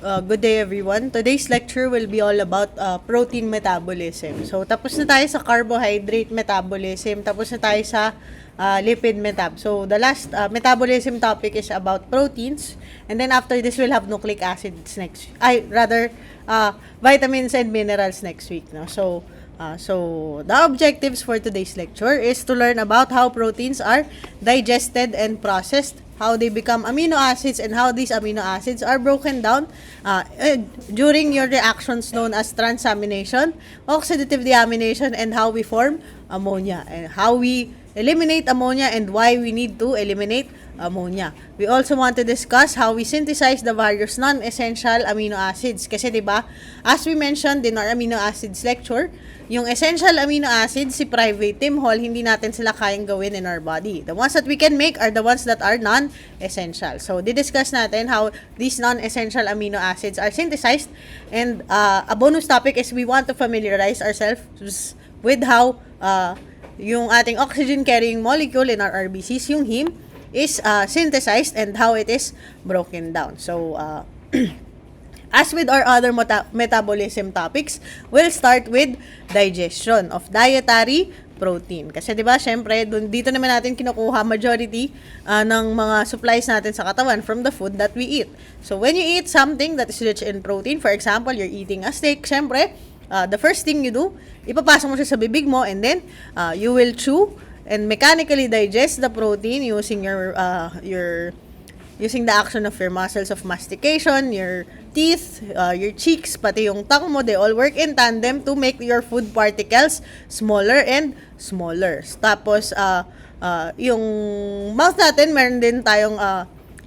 Good day everyone. Today's lecture will be all about protein metabolism. So tapos na tayo sa carbohydrate metabolism, tapos na tayo sa lipid So the last metabolism topic is about proteins, and then after this we'll have nucleic acids next. Vitamins and minerals next week. No? So the objectives for today's lecture is to learn about how proteins are digested and processed, how they become amino acids, and how these amino acids are broken down during your reactions known as transamination, oxidative deamination, and how we form ammonia, and how we eliminate ammonia and why we need to eliminate ammonia. We also want to discuss how we synthesize the various non-essential amino acids. Kasi 'di ba, as we mentioned in our amino acids lecture, yung essential amino acids, si Private Tim Hall, hindi natin sila kayang gawin in our body. The ones that we can make are the ones that are non-essential. So, di-discuss natin how these non-essential amino acids are synthesized. And a bonus topic is we want to familiarize ourselves with how yung ating oxygen-carrying molecule in our RBCs, yung heme, is synthesized and how it is broken down. So, as with our other metabolism topics, we'll start with digestion of dietary protein. Kasi 'di ba, syempre, dito naman natin kinukuha majority ng mga supplies natin sa katawan from the food that we eat. So when you eat something that is rich in protein, for example, you're eating a steak, syempre, the first thing you do, ipapasok mo siya sa bibig mo, and then you will chew and mechanically digest the protein using using the action of your muscles of mastication, your teeth, your cheeks, pati yung tongue mo, they all work in tandem to make your food particles smaller and smaller. Tapos, yung mouth natin, meron din tayong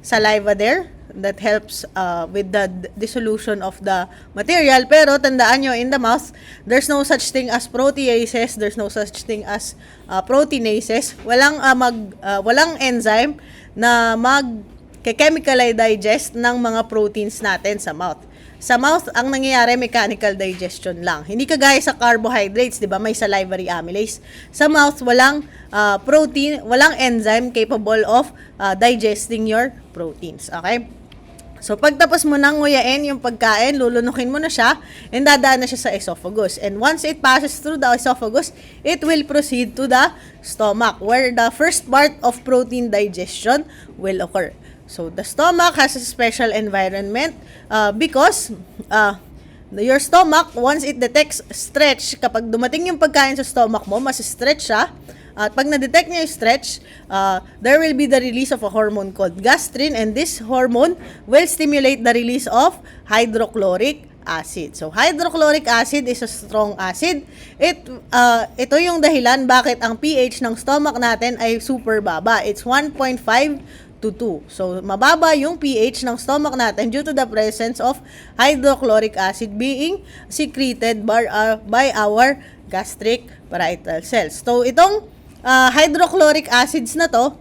saliva there that helps with the dissolution of the material. Pero tandaan nyo, in the mouth, there's no such thing as proteases, there's no such thing as proteinases. Walang enzyme na chemically digest ng mga proteins natin sa mouth. Sa mouth, ang nangyayari, mechanical digestion lang. Hindi kagaya sa carbohydrates, di ba? May salivary amylase. Sa mouth, walang protein, walang enzyme capable of digesting your proteins. Okay? So, pagtapos mo nang nguyain yung pagkain, lulunukin mo na siya, and dadaan na siya sa esophagus. And once it passes through the esophagus, it will proceed to the stomach, where the first part of protein digestion will occur. So, the stomach has a special environment because your stomach, once it detects stretch, kapag dumating yung pagkain sa stomach mo, mas stretch siya. At pag na-detect niya yung stretch, there will be the release of a hormone called gastrin, and this hormone will stimulate the release of hydrochloric acid. So, hydrochloric acid is a strong acid. Ito yung dahilan bakit ang pH ng stomach natin ay super baba. It's 1.5 to 2. So, mababa yung pH ng stomach natin due to the presence of hydrochloric acid being secreted by our gastric parietal cells. So, itong hydrochloric acids na to,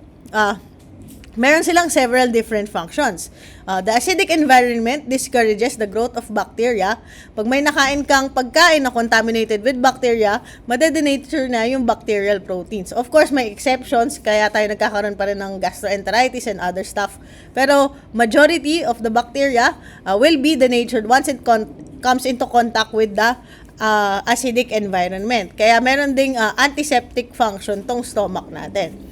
meron silang several different functions. The acidic environment discourages the growth of bacteria. Pag may nakain kang pagkain na contaminated with bacteria, madedenature na yung bacterial proteins. Of course, may exceptions, kaya tayo nagkakaroon pa rin ng gastroenteritis and other stuff. Pero majority of the bacteria will be denatured once it comes into contact with the acidic environment. Kaya meron ding antiseptic function tong stomach natin.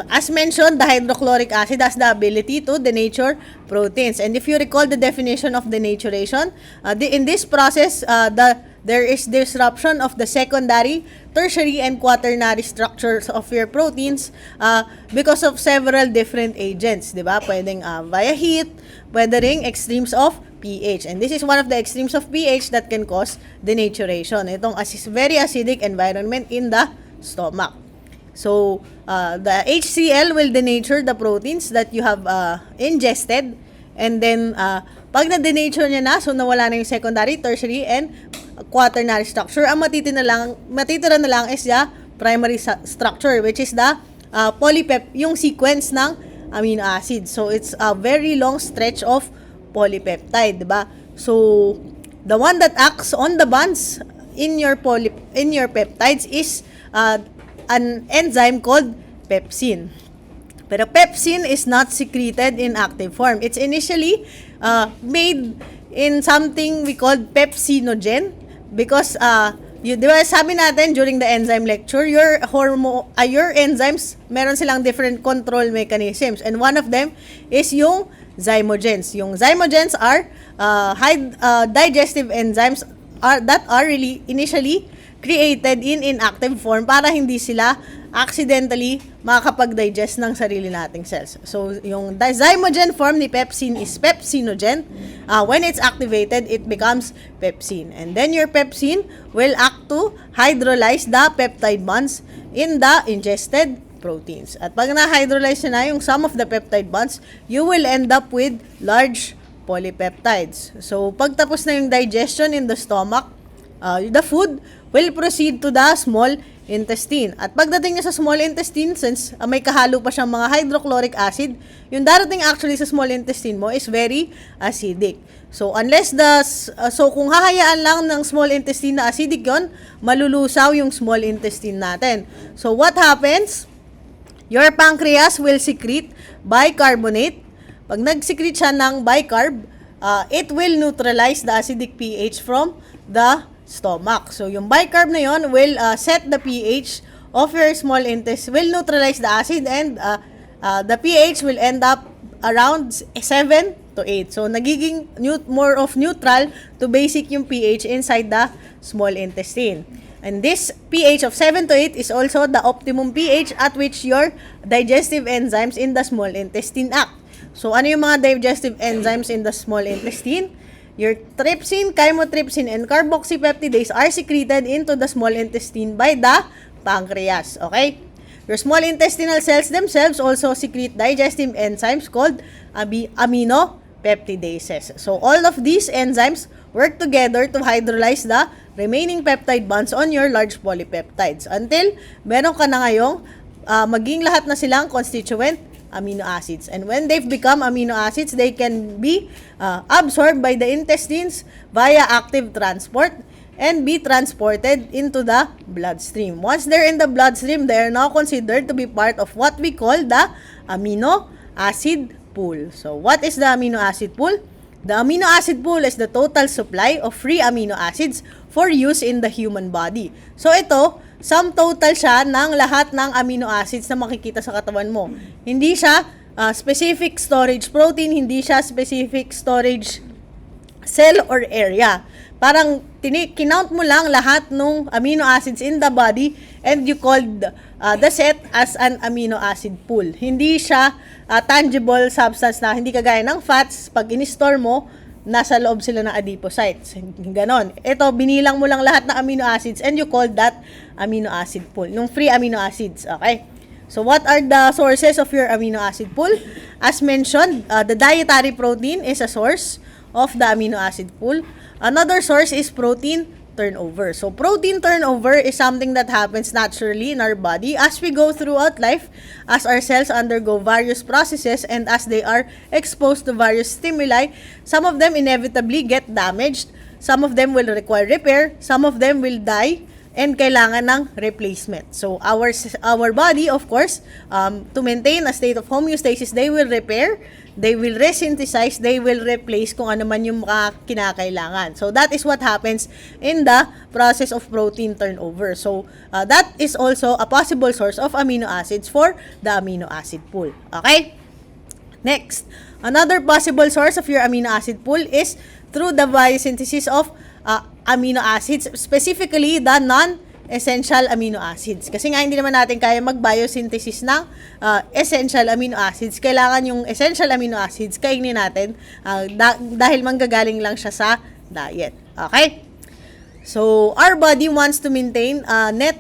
As mentioned, the hydrochloric acid has the ability to denature proteins. And if you recall the definition of denaturation, in this process, there is disruption of the secondary, tertiary, and quaternary structures of your proteins because of several different agents. Diba? Pwedeng via heat, pwede ring extremes of pH. And this is one of the extremes of pH that can cause denaturation. Itong very acidic environment in the stomach. So, the HCl will denature the proteins that you have ingested, and then pag na-denature niya na, so nawala na yung secondary, tertiary, and quaternary structure, ang matitira na lang is the primary structure, which is the yung sequence ng amino acid. So, it's a very long stretch of polypeptide, diba? So, the one that acts on the bonds in your peptides is an enzyme called pepsin. Pero pepsin is not secreted in active form. It's initially made in something we called pepsinogen because di ba sabi natin during the enzyme lecture, your enzymes, meron silang different control mechanisms, and one of them is yung zymogens. Yung zymogens are digestive enzymes that are really initially created in inactive form para hindi sila accidentally makakapag-digest ng sarili nating cells. So, yung zymogen form ni pepsin is pepsinogen. When it's activated, it becomes pepsin. And then your pepsin will act to hydrolyze the peptide bonds in the ingested proteins. At pag na-hydrolyze na yung some of the peptide bonds, you will end up with large polypeptides. So, pag tapos na yung digestion in the stomach, the food will proceed to the small intestine. At pagdating niya sa small intestine, since may kahalo pa siyang mga hydrochloric acid, yung darating actually sa small intestine mo is very acidic. So, kung hahayaan lang ng small intestine na acidic yon, malulusaw yung small intestine natin. So, what happens? Your pancreas will secrete bicarbonate. Pag nag-secrete siya ng bicarb, it will neutralize the acidic pH from the stomach. So, yung bicarb na yon will set the pH of your small intestine, will neutralize the acid, and the pH will end up around 7 to 8. So, nagiging more of neutral to basic yung pH inside the small intestine. And this pH of 7 to 8 is also the optimum pH at which your digestive enzymes in the small intestine act. So, ano yung mga digestive enzymes in the small intestine? Your trypsin, chymotrypsin, and carboxypeptidase are secreted into the small intestine by the pancreas. Okay? Your small intestinal cells themselves also secrete digestive enzymes called aminopeptidases. So, all of these enzymes work together to hydrolyze the remaining peptide bonds on your large polypeptides until meron ka na ngayong maging lahat na silang constituent amino acids. And when they've become amino acids, they can be absorbed by the intestines via active transport and be transported into the bloodstream. Once they're in the bloodstream, they are now considered to be part of what we call the amino acid pool. So, what is the amino acid pool? The amino acid pool is the total supply of free amino acids for use in the human body. So, ito, sum total siya ng lahat ng amino acids na makikita sa katawan mo. Hindi siya specific storage protein, hindi siya specific storage cell or area. Parang kinount mo lang lahat ng amino acids in the body and you called the set as an amino acid pool. Hindi siya tangible substance na hindi kagaya ng fats. Pag in-store mo, nasa loob sila ng adipocytes. Ganon. Ito, binilang mo lang lahat ng amino acids and you call that amino acid pool. Yung free amino acids. Okay? So, what are the sources of your amino acid pool? As mentioned, the dietary protein is a source of the amino acid pool. Another source is protein turnover. So, protein turnover is something that happens naturally in our body as we go throughout life, as our cells undergo various processes, and as they are exposed to various stimuli. Some of them inevitably get damaged, some of them will require repair, some of them will die, and kailangan ng replacement. So, our body, of course, to maintain a state of homeostasis, they will repair, they will resynthesize, they will replace kung ano man yung kinakailangan. So, that is what happens in the process of protein turnover. So, that is also a possible source of amino acids for the amino acid pool. Okay? Next, another possible source of your amino acid pool is through the biosynthesis of amino acids, specifically the non-essential amino acids. Kasi nga hindi naman natin kaya mag-biosynthesis ng essential amino acids. Kailangan yung essential amino acids kainin natin dahil manggagaling lang siya sa diet. Okay? So, our body wants to maintain net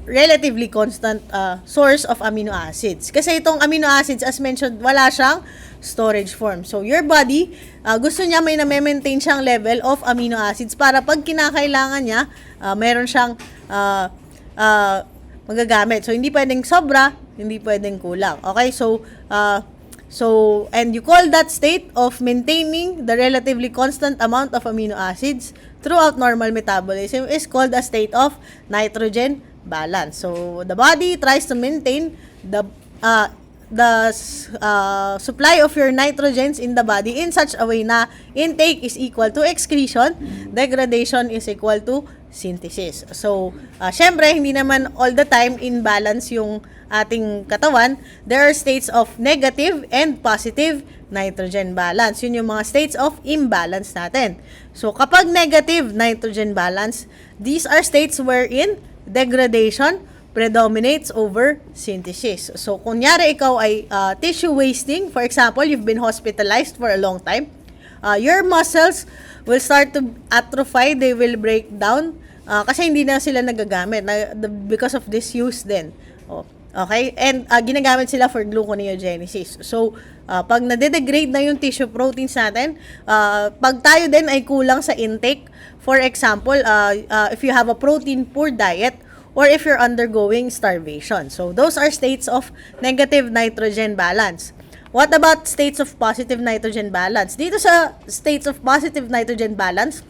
relatively constant source of amino acids. Kasi itong amino acids, as mentioned, wala siyang storage form. So, your body, gusto niya may na-maintain siyang level of amino acids para pag kinakailangan niya, meron siyang magagamit. So, hindi pwedeng sobra, hindi pwedeng kulang. Okay? So, and you call that state of maintaining the relatively constant amount of amino acids throughout normal metabolism is called a state of nitrogen balance. So, the body tries to maintain the supply of your nitrogens in the body in such a way na intake is equal to excretion, degradation is equal to synthesis. So, syempre, hindi naman all the time in balance yung ating katawan. There are states of negative and positive nitrogen balance. Yun yung mga states of imbalance natin. So, kapag negative nitrogen balance, these are states wherein degradation predominates over synthesis. So, kunyari ikaw ay tissue wasting, for example, you've been hospitalized for a long time, your muscles will start to atrophy, they will break down, kasi hindi na sila nagagamit because of disuse din. Okay? And ginagamit sila for gluconeogenesis. So, pag nade-degrade na yung tissue proteins natin, pag tayo din ay kulang sa intake, for example, if you have a protein poor diet, or if you're undergoing starvation. So, those are states of negative nitrogen balance. What about states of positive nitrogen balance? Dito sa states of positive nitrogen balance,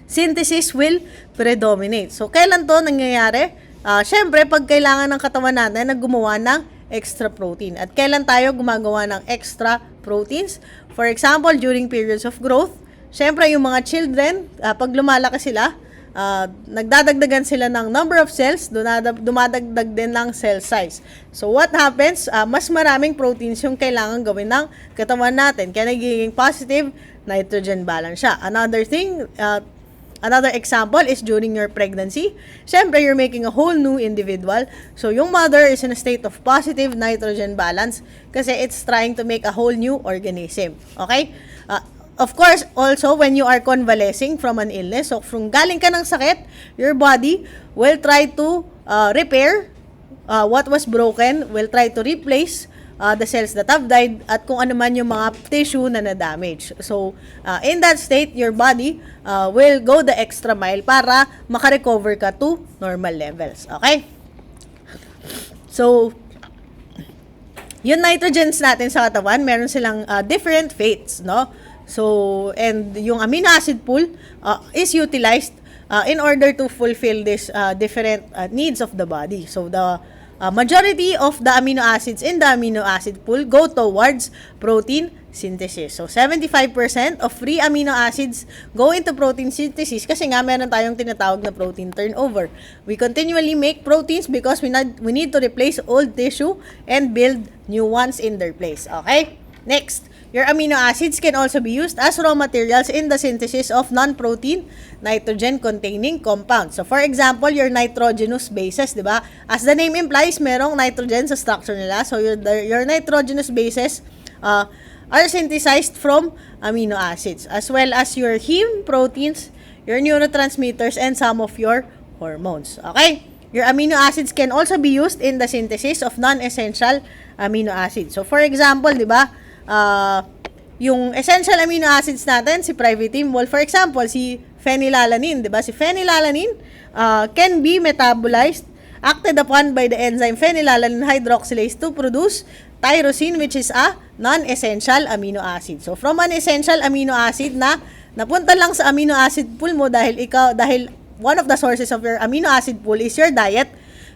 synthesis will predominate. So, kailan to nangyayari? Syempre, pag kailangan ng katawan natin na gumawa ng extra protein. At kailan tayo gumagawa ng extra proteins? For example, during periods of growth, syempre yung mga children, pag lumalaki sila, nagdadagdagan sila ng number of cells, dumadagdag din ng cell size. So, what happens? Mas maraming proteins yung kailangan gawin ng katawan natin. Kaya nagiging positive nitrogen balance siya. Another example is during your pregnancy. Siyempre, you're making a whole new individual. So, yung mother is in a state of positive nitrogen balance kasi it's trying to make a whole new organism. Okay? Of course, also, when you are convalescing from an illness, so kung galing ka ng sakit, your body will try to repair what was broken, will try to replace the cells that have died, at kung ano man yung mga tissue na na-damage. So, in that state, your body will go the extra mile para makarecover ka to normal levels. Okay? So, yung nitrogens natin sa katawan, meron silang different fates, no? So, and yung amino acid pool is utilized in order to fulfill this different needs of the body. So, the majority of the amino acids in the amino acid pool go towards protein synthesis. So, 75% of free amino acids go into protein synthesis kasi nga meron tayong tinatawag na protein turnover. We continually make proteins because we need to replace old tissue and build new ones in their place. Okay? Next, your amino acids can also be used as raw materials in the synthesis of non-protein nitrogen-containing compounds. So, for example, your nitrogenous bases, di ba? As the name implies, merong nitrogen sa structure nila. So, your nitrogenous bases are synthesized from amino acids, as well as your heme proteins, your neurotransmitters, and some of your hormones. Okay? Your amino acids can also be used in the synthesis of non-essential amino acids. So, for example, di ba, yung essential amino acids natin, si pyridine, for example, si phenylalanine, di ba? Si phenylalanine can be metabolized, acted upon by the enzyme phenylalanine hydroxylase to produce tyrosine, which is a non-essential amino acid. So, from an essential amino acid na napunta lang sa amino acid pool mo dahil one of the sources of your amino acid pool is your diet,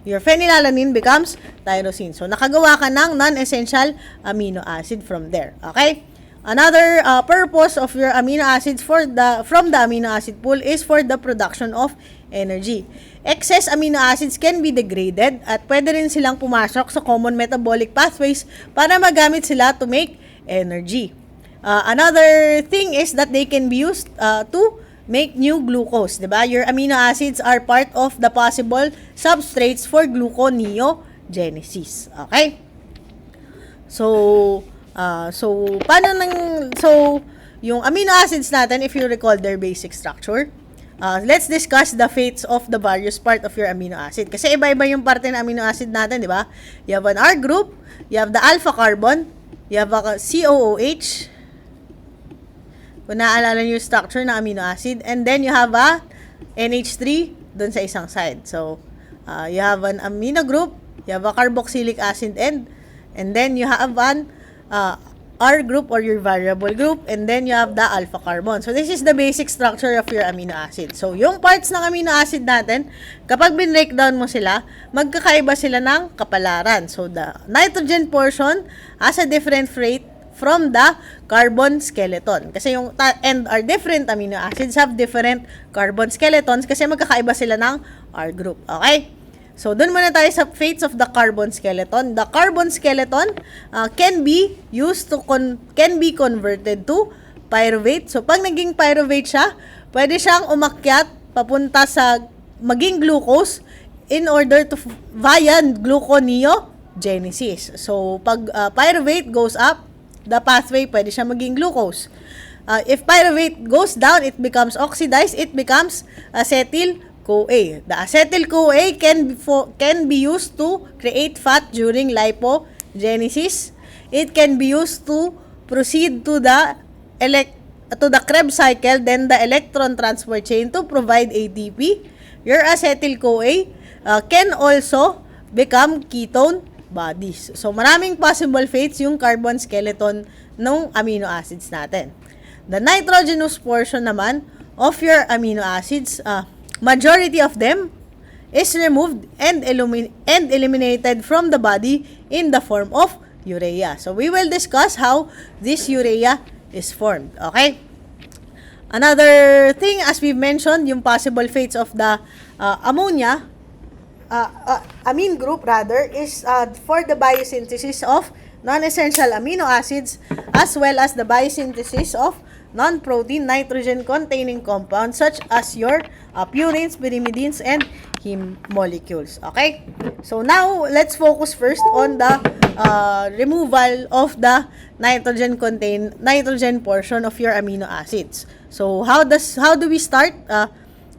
your phenylalanine becomes tyrosine. So, nakagawa ka ng non-essential amino acid from there. Okay? Another purpose of your amino acids from the amino acid pool is for the production of energy. Excess amino acids can be degraded at pwede rin silang pumasok sa common metabolic pathways para magamit sila to make energy. Another thing is that they can be used to make new glucose, diba? Your amino acids are part of the possible substrates for gluconeogenesis. Okay? So yung amino acids natin, if you recall their basic structure, let's discuss the fates of the various part of your amino acid. Kasi iba-iba yung parte ng amino acid natin, di ba? You have an R group, you have the alpha carbon, you have a COOH, kung naaalala nyo yung structure ng amino acid, and then you have a NH3 dun sa isang side. So, you have an amino group, you have a carboxylic acid end, and then you have an R group or your variable group, and then you have the alpha carbon. So this is the basic structure of your amino acid. So yung parts ng amino acid natin, kapag bin-breakdown mo sila, magkakaiba sila ng kapalaran. So the nitrogen portion has a different freight from the carbon skeleton. Kasi yung and our different amino acids have different carbon skeletons kasi magkakaiba sila ng R group. Okay? So, dun muna tayo sa fates of the carbon skeleton. The carbon skeleton can be converted to pyruvate. So, pag naging pyruvate siya, pwede siyang umakyat papunta sa maging glucose in order to via gluconeogenesis. So, pag pyruvate goes up, the pathway pwede siya maging glucose. If pyruvate goes down, it becomes oxidized, it becomes acetyl-CoA. The acetyl-CoA can be used to create fat during lipogenesis. It can be used to proceed to the Krebs cycle, then the electron transfer chain to provide ATP. Your acetyl-CoA can also become ketone bodies. So, maraming possible fates yung carbon skeleton ng amino acids natin. The nitrogenous portion naman of your amino acids, majority of them is removed and eliminated from the body in the form of urea. So, we will discuss how this urea is formed. Okay? Another thing, as we've mentioned, yung possible fates of the ammonia, amine group rather, is for the biosynthesis of non-essential amino acids as well as the biosynthesis of non-protein nitrogen-containing compounds such as your purines, pyrimidines, and heme molecules. Okay? So now, let's focus first on the removal of the nitrogen portion of your amino acids. So how do we start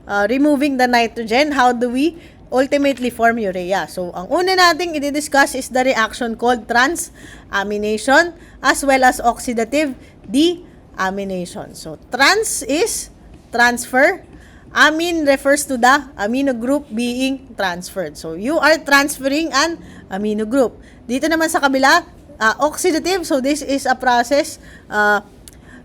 removing the nitrogen? How do we ultimately form urea? So ang una nating i-discuss is the reaction called transamination as well as oxidative deamination. So trans is transfer. Amine refers to the amino group being transferred. So you are transferring an amino group. Dito naman sa kabila, oxidative. So this is a process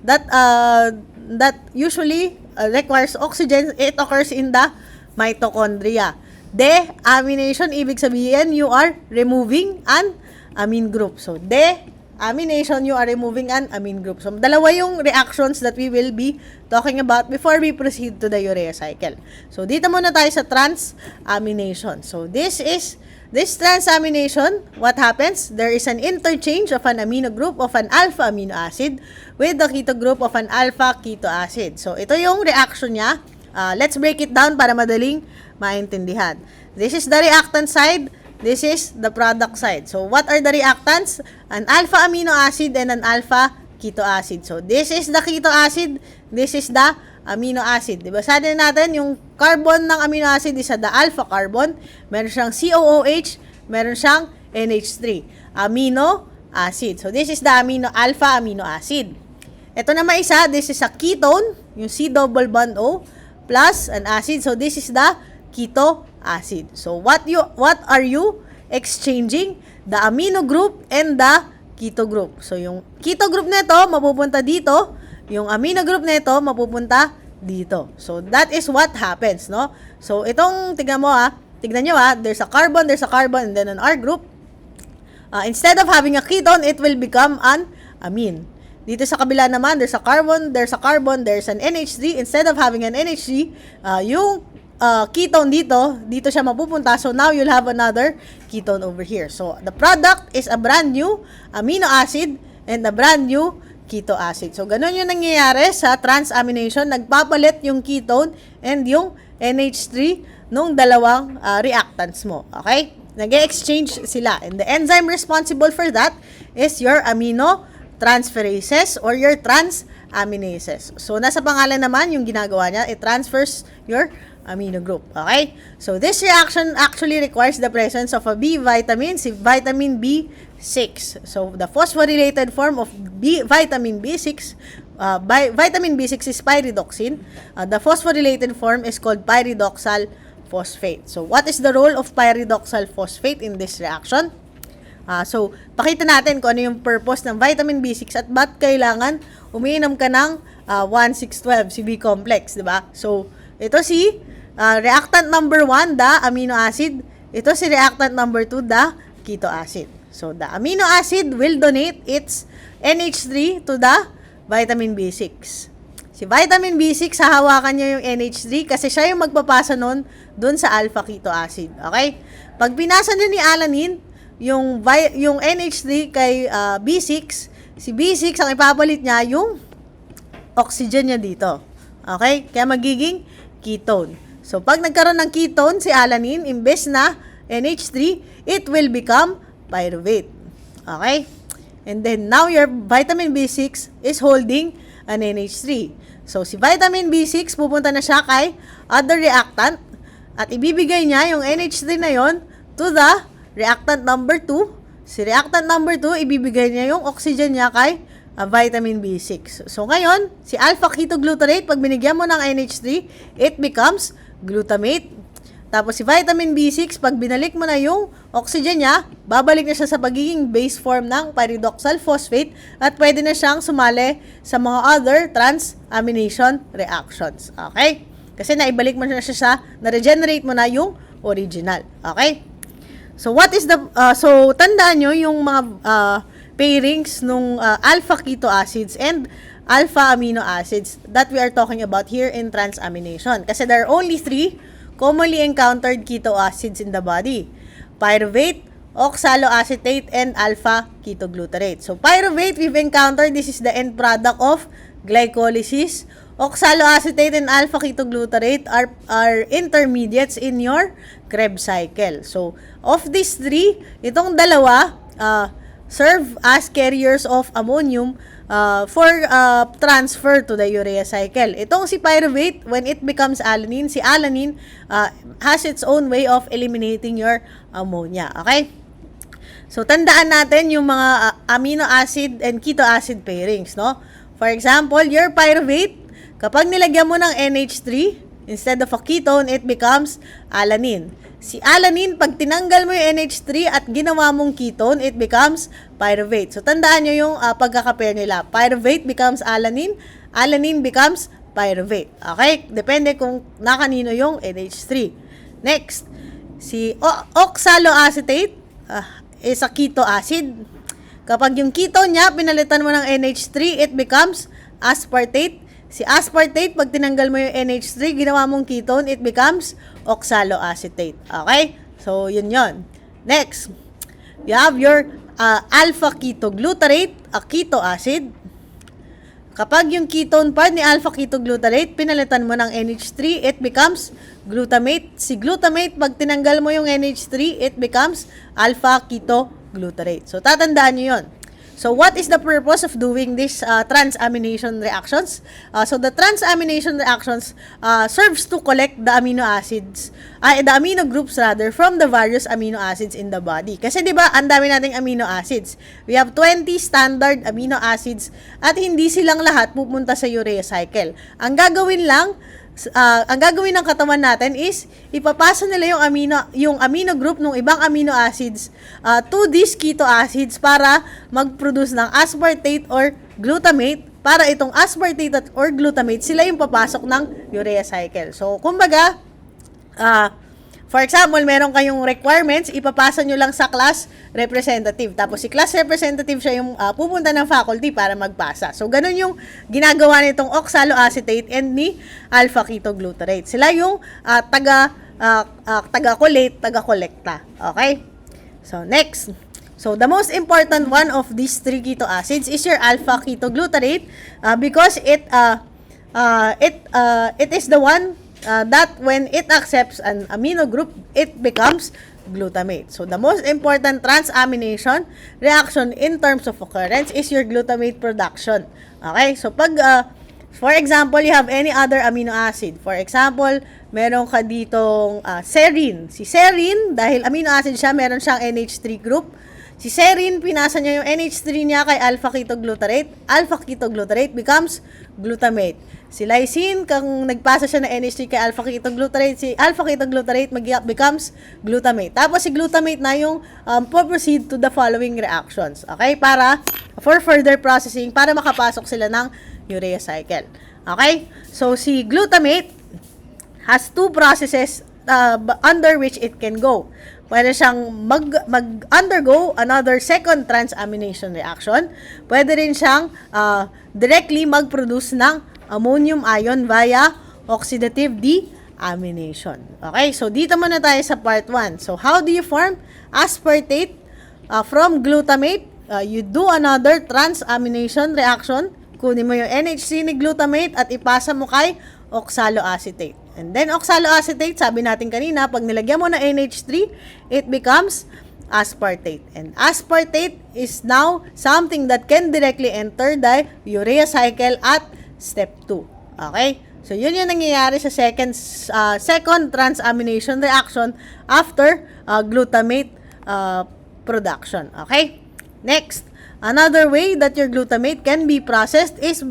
that usually requires oxygen. It occurs in the mitochondria. Deamination, ibig sabihin, you are removing an amine group. So, deamination, you are removing an amine group. So, dalawa yung reactions that we will be talking about before we proceed to the urea cycle. So, dito muna tayo sa transamination. So, this transamination, what happens? There is an interchange of an amino group of an alpha amino acid with the keto group of an alpha keto acid. So, ito yung reaction niya. Let's break it down para madaling maintindihan. This is the reactant side. This is the product side. So, what are the reactants? An alpha amino acid and an alpha keto acid. So, this is the keto acid. This is the amino acid. Diba? Sabi natin, yung carbon ng amino acid is the alpha carbon. Meron siyang COOH. Meron siyang NH3. Amino acid. So, this is the alpha amino acid. Ito naman isa, this is a ketone. Yung C double bond O plus an acid. So, this is the keto acid. So, what are you exchanging? The amino group and the keto group. So, yung keto group nito mapupunta dito. Yung amino group nito mapupunta dito. So, that is what happens, no? So, itong, tignan nyo there's a carbon, and then an R group. Instead of having a ketone, it will become an amine. Dito sa kabila naman, there's a carbon, there's an NH3. Instead of having an NH3, yung ketone dito siya mapupunta. So, now you'll have another ketone over here. So, the product is a brand new amino acid and a brand new keto acid. So, ganun yung nangyayari sa transamination. Nagpapalit yung ketone and yung NH3 nung dalawang reactants mo. Okay? Nag-exchange sila. And the enzyme responsible for that is your amino transferases or your transaminases. So, nasa pangalan naman yung ginagawa niya, it transfers your amino group. Okay? So, this reaction actually requires the presence of a B vitamin, si vitamin B6. So, the phosphorylated form of vitamin B6, vitamin B6 is pyridoxine. The phosphorylated form is called pyridoxal phosphate. So, what is the role of pyridoxal phosphate in this reaction? So, pakita natin kung ano yung purpose ng vitamin B6 at ba't kailangan umiinom ka ng 1,6,12 si B-complex, di ba? So, ito si reactant number 1, the amino acid. Ito si reactant number 2, the keto acid. So, the amino acid will donate its NH3 to the vitamin B6. Si vitamin B6, hahawakan niya yung NH3 kasi siya yung magpapasa nun dun sa alpha keto acid. Okay? Pag pinasa niya ni alanine, yung NH3 kay B6, si B6 ang ipapalit niya yung oxygen niya dito. Okay? Kaya magiging ketone. So, pag nagkaroon ng ketone, si alanine, imbes na NH3, it will become pyruvate. Okay? And then, now your vitamin B6 is holding an NH3. So, si vitamin B6, pupunta na siya kay other reactant at ibibigay niya yung NH3 na yon to the reactant number 2. Si reactant number 2, ibibigay niya yung oxygen niya kay vitamin B6. So, ngayon, si alpha-ketoglutarate, pag binigyan mo ng NH3, it becomes glutamate. Tapos, si vitamin B6, pag binalik mo na yung oxygen niya, babalik na siya sa pagiging base form ng pyridoxal phosphate at pwede na siyang sumali sa mga other transamination reactions. Okay? Kasi naibalik mo na siya na-regenerate mo na yung original. Okay? So, what is the, so, tandaan nyo yung mga pairings nung alpha keto acids and alpha amino acids that we are talking about here in transamination. Kasi there are only 3 commonly encountered keto acids in the body. Pyruvate, oxaloacetate, and alpha ketoglutarate. So, pyruvate, we've encountered, this is the end product of glycolysis. Oxaloacetate and alpha ketoglutarate are intermediates in your Krebs cycle. So, of these 3, itong dalawa serve as carriers of ammonium for transfer to the urea cycle. Itong si pyruvate, when it becomes alanine, si alanine has its own way of eliminating your ammonia. Okay? So, tandaan natin yung mga amino acid and keto acid pairings, no? For example, your pyruvate, kapag nilagyan mo ng NH3, instead of a ketone, it becomes alanine. Si alanine, pag tinanggal mo yung NH3 at ginawa mong ketone, it becomes pyruvate. So, tandaan nyo yung pagkakapair nila. Pyruvate becomes alanine, alanine becomes pyruvate. Okay? Depende kung nakanino yung NH3. Next, si oxaloacetate is a keto acid. Kapag yung ketone niya, pinalitan mo ng NH3, it becomes aspartate. Si aspartate, pag tinanggal mo yung NH3, ginawa mong ketone, it becomes oxaloacetate. Okay? So, yun yon. Next, you have your alpha-ketoglutarate, a keto acid. Kapag yung ketone part ni alpha-ketoglutarate, pinalitan mo ng NH3, it becomes glutamate. Si glutamate, pag tinanggal mo yung NH3, it becomes alpha-ketoglutarate. So, tatandaan nyo yun. So, what is the purpose of doing these transamination reactions? So, the transamination reactions serves to collect the amino acids, the amino groups rather, from the various amino acids in the body. Kasi, di ba, ang dami nating amino acids. We have 20 standard amino acids at hindi silang lahat pupunta sa urea cycle. Ang gagawin ng katawan natin is ipapasa nila yung amino group ng ibang amino acids to these keto acids para mag-produce ng aspartate or glutamate, para itong aspartate or glutamate sila yung papasok ng urea cycle. So, kumbaga, for example, meron kayong requirements, ipapasa nyo lang sa class representative. Tapos si class representative siya yung pupunta ng faculty para magpasa. So, ganun yung ginagawa nitong oxaloacetate and ni alpha-ketoglutarate. Sila yung taga-collate, taga-kolekta. Okay? So, next. So, the most important one of these 3 keto acids is your alpha-ketoglutarate because it is the one that when it accepts an amino group, it becomes glutamate. So, the most important transamination reaction in terms of occurrence is your glutamate production. Okay? So, pag, for example, you have any other amino acid. For example, meron ka ditong serine. Si serine, dahil amino acid siya, meron siyang NH3 group. Si serine, pinasa niya yung NH3 niya kay alpha-ketoglutarate. Alpha-ketoglutarate becomes glutamate. Si lysine, kung nagpasa siya ng NH3 kay alpha-ketoglutarate, si alpha-ketoglutarate becomes glutamate. Tapos si glutamate na yung proceed to the following reactions. Okay? For further processing, para makapasok sila ng urea cycle. Okay? So, si glutamate has two processes under which it can go. Pwede siyang mag-undergo another second transamination reaction. Pwede rin siyang directly mag-produce ng ammonium ion via oxidative deamination. Okay, so dito muna tayo sa part 1. So, how do you form aspartate from glutamate? You do another transamination reaction. Kunin mo yung NH3 ni glutamate at ipasa mo kay oxaloacetate. And then, oxaloacetate, sabi natin kanina, pag nilagyan mo na NH3, it becomes aspartate. And aspartate is now something that can directly enter the urea cycle at step 2. Okay? So, yun yung nangyayari sa second transamination reaction after glutamate production. Okay? Next, another way that your glutamate can be processed is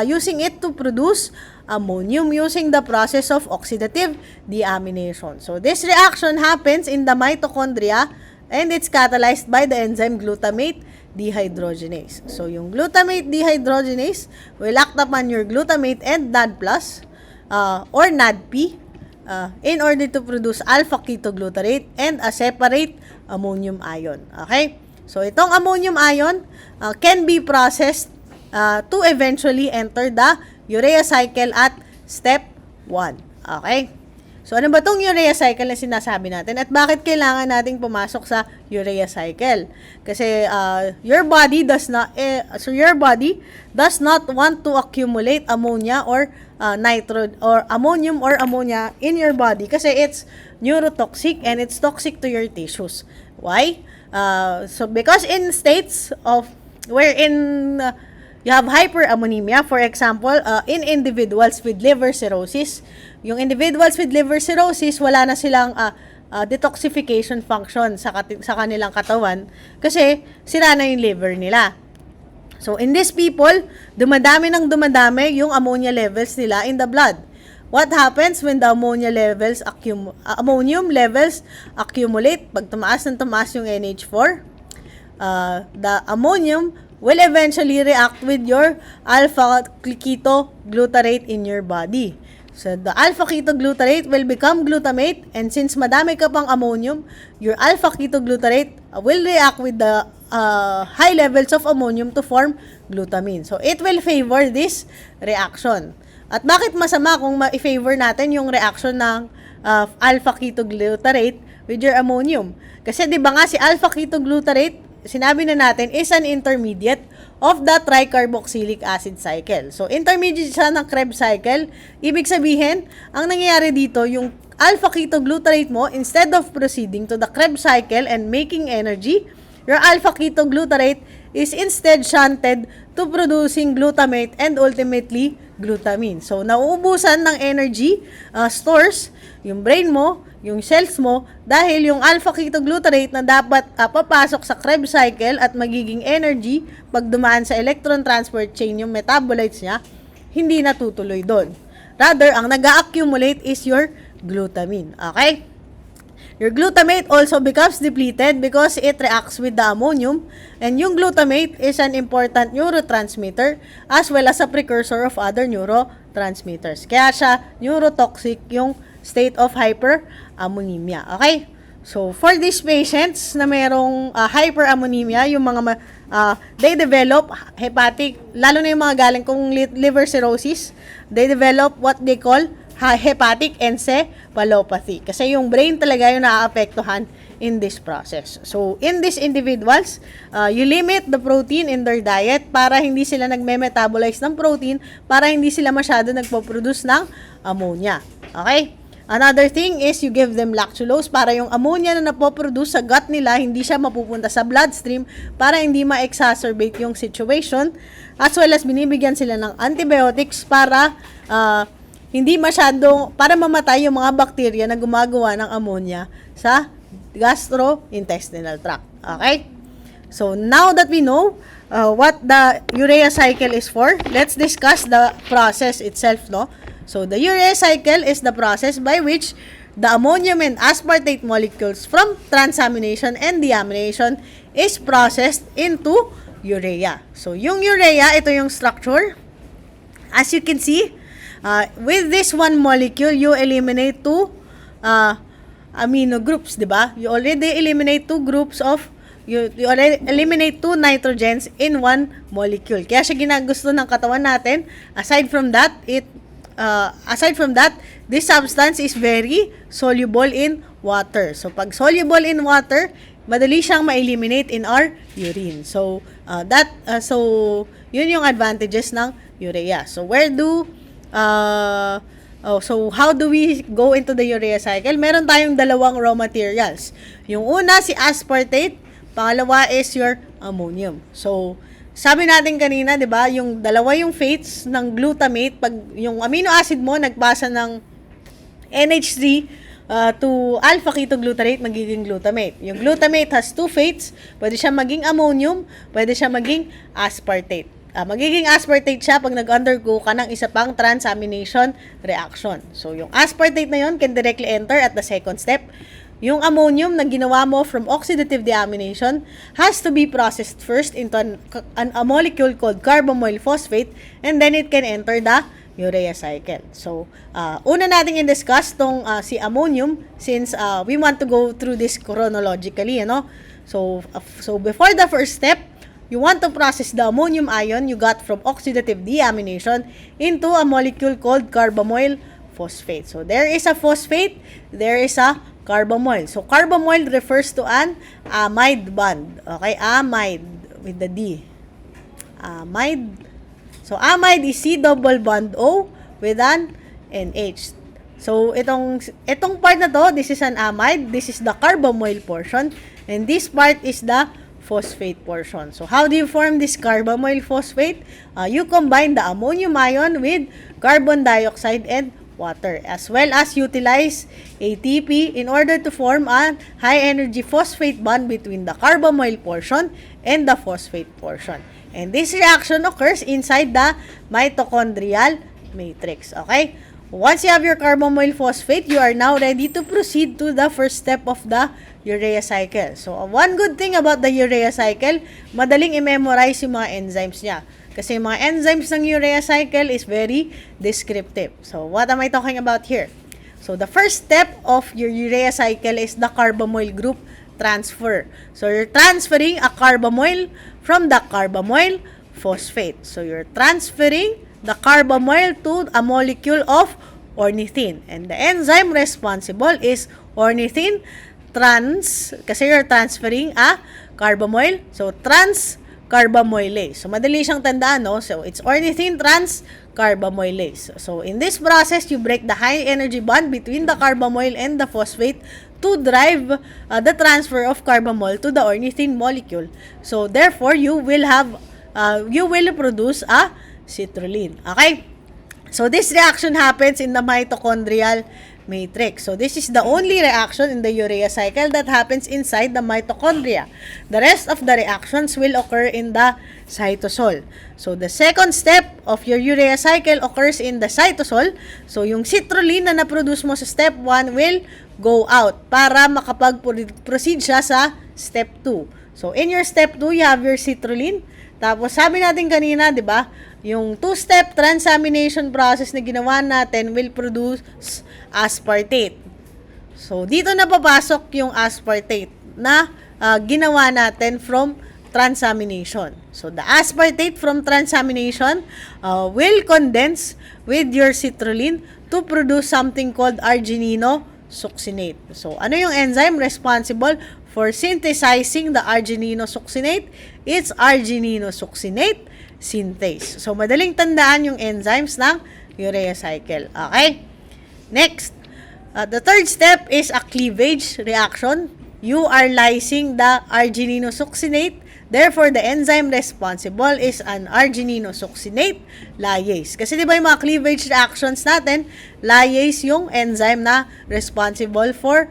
using it to produce ammonium using the process of oxidative deamination. So, this reaction happens in the mitochondria and it's catalyzed by the enzyme glutamate dehydrogenase. So, yung glutamate dehydrogenase will act upon your glutamate and NAD+, or NADP, in order to produce alpha-ketoglutarate and a separate ammonium ion. Okay? So, itong ammonium ion can be processed to eventually enter the urea cycle at step 1. Okay? So, ano ba itong urea cycle na sinasabi natin? At bakit kailangan nating pumasok sa urea cycle? Kasi your body does not want to accumulate ammonia or ammonium or ammonia in your body kasi it's neurotoxic and it's toxic to your tissues. Why? So, because in states of wherein you have hyperammonemia, for example, in individuals with liver cirrhosis. Yung individuals with liver cirrhosis, wala na silang detoxification function sa kanilang katawan kasi sira na yung liver nila. So, in these people, dumadami yung ammonia levels nila in the blood. What happens when the ammonium levels accumulate? Pag tumaas yung NH4, the ammonium will eventually react with your alpha-ketoglutarate in your body. So, the alpha-ketoglutarate will become glutamate, and since madami ka pang ammonium, your alpha-ketoglutarate will react with the high levels of ammonium to form glutamine. So, it will favor this reaction. At bakit masama kung ma-favor natin yung reaction ng alpha-ketoglutarate with your ammonium? Kasi di ba nga si alpha-ketoglutarate, sinabi na natin, is an intermediate of the tricarboxylic acid cycle. So, intermediate siya ng Krebs cycle. Ibig sabihin, ang nangyayari dito, yung alpha-ketoglutarate mo, instead of proceeding to the Krebs cycle and making energy, your alpha-ketoglutarate is instead shunted to producing glutamate and ultimately glutamine. So, nauubusan ng energy stores yung brain mo, yung cells mo, dahil yung alpha-ketoglutarate na dapat papasok sa Krebs cycle at magiging energy pag dumaan sa electron transport chain yung metabolites niya, hindi natutuloy doon. Rather, ang nag-accumulate is your glutamine. Okay? Your glutamate also becomes depleted because it reacts with the ammonium, and yung glutamate is an important neurotransmitter as well as a precursor of other neurotransmitters. Kaya siya neurotoxic yung state of hyperammonemia. Okay? So, for these patients na mayroong hyperammonemia, yung mga they develop hepatic, lalo na yung mga galing kung liver cirrhosis, they develop what they call hepatic encephalopathy. Kasi yung brain talaga yung naaapektuhan in this process. So, in these individuals, you limit the protein in their diet para hindi sila nagme-metabolize ng protein, para hindi sila masyado nagpo-produce ng ammonia. Okay? Another thing is you give them lactulose para yung ammonia na napoproduce sa gut nila, hindi siya mapupunta sa bloodstream para hindi ma-exacerbate yung situation. As well as binibigyan sila ng antibiotics para hindi masyadong, para mamatay yung mga bakterya na gumagawa ng ammonia sa gastrointestinal tract. Okay? So now that we know what the urea cycle is for, let's discuss the process itself, no? So the urea cycle is the process by which the ammonium and aspartate molecules from transamination and deamination is processed into urea. So yung urea, ito yung structure. As you can see, with this one molecule, you eliminate two amino groups, di ba? You already eliminate two groups of, you already eliminate two nitrogens in one molecule. Kaya siya ginagusto ng katawan natin. Aside from that, this substance is very soluble in water. So, pag soluble in water, madali siyang ma-eliminate in our urine. So, yun yung advantages ng urea. So, so how do we go into the urea cycle? Meron tayong dalawang raw materials. Yung una, si aspartate. Pangalawa is your ammonium. So, sabi natin kanina, di ba, yung dalawa yung fates ng glutamate, pag yung amino acid mo nagpasa ng NH3 to alpha ketoglutarate, magiging glutamate. Yung glutamate has two fates. Pwede siya maging ammonium, pwede siya maging aspartate. Magiging aspartate siya pag nag-undergo ka ng isa pang transamination reaction. So, yung aspartate na yun can directly enter at the second step. Yung ammonium na ginawa mo from oxidative deamination has to be processed first into a molecule called carbamoyl phosphate, and then it can enter the urea cycle. So, una nating i-discuss tong si ammonium since we want to go through this chronologically, ano? So before the first step, you want to process the ammonium ion you got from oxidative deamination into a molecule called carbamoyl phosphate. So, there is a phosphate, there is a carbamoyl. So, carbamoyl refers to an amide bond. Okay, amide with the D. Amide. So, amide is C double bond O with an NH. So, itong part na to, this is an amide, this is the carbamoyl portion, and this part is the phosphate portion. So, how do you form this carbamoyl phosphate? You combine the ammonium ion with carbon dioxide and water, as well as utilize ATP in order to form a high-energy phosphate bond between the carbamoyl portion and the phosphate portion. And this reaction occurs inside the mitochondrial matrix. Okay? Once you have your carbamoyl phosphate, you are now ready to proceed to the first step of the urea cycle. So, one good thing about the urea cycle, madaling i-memorize yung mga enzymes niya. Kasi yung mga enzymes ng urea cycle is very descriptive. So, what am I talking about here? So, the first step of your urea cycle is the carbamoyl group transfer. So, you're transferring a carbamoyl from the carbamoyl phosphate. So, you're transferring the carbamoyl to a molecule of ornithine. And the enzyme responsible is ornithine trans, kasi you're transferring a carbamoyl. So, trans-carbamoylase. So, madali siyang tandaan, no? So, it's ornithine trans-carbamoylase. So, in this process, you break the high-energy bond between the carbamoyl and the phosphate to drive the transfer of carbamol to the ornithine molecule. So, therefore, you will produce a citrulline. Okay? So, this reaction happens in the mitochondrial matrix. So, this is the only reaction in the urea cycle that happens inside the mitochondria. The rest of the reactions will occur in the cytosol. So, the second step of your urea cycle occurs in the cytosol. So, yung citrulline na na-produce mo sa step 1 will go out para makapag-proceed siya sa step 2. So, in your step 2, you have your citrulline. Tapos, sabi natin kanina, di ba, yung two-step transamination process na ginawa natin will produce aspartate. So, dito na papasok yung aspartate na ginawa natin from transamination. So, the aspartate from transamination will condense with your citrulline to produce something called argininosuccinate. So, ano yung enzyme responsible for synthesizing the argininosuccinate? It's argininosuccinate synthase. So, madaling tandaan yung enzymes ng urea cycle. Okay? Next, the third step is a cleavage reaction. You are lysing the argininosuccinate. Therefore, the enzyme responsible is an argininosuccinate lyase. Kasi di ba yung mga cleavage reactions natin, lyase yung enzyme na responsible for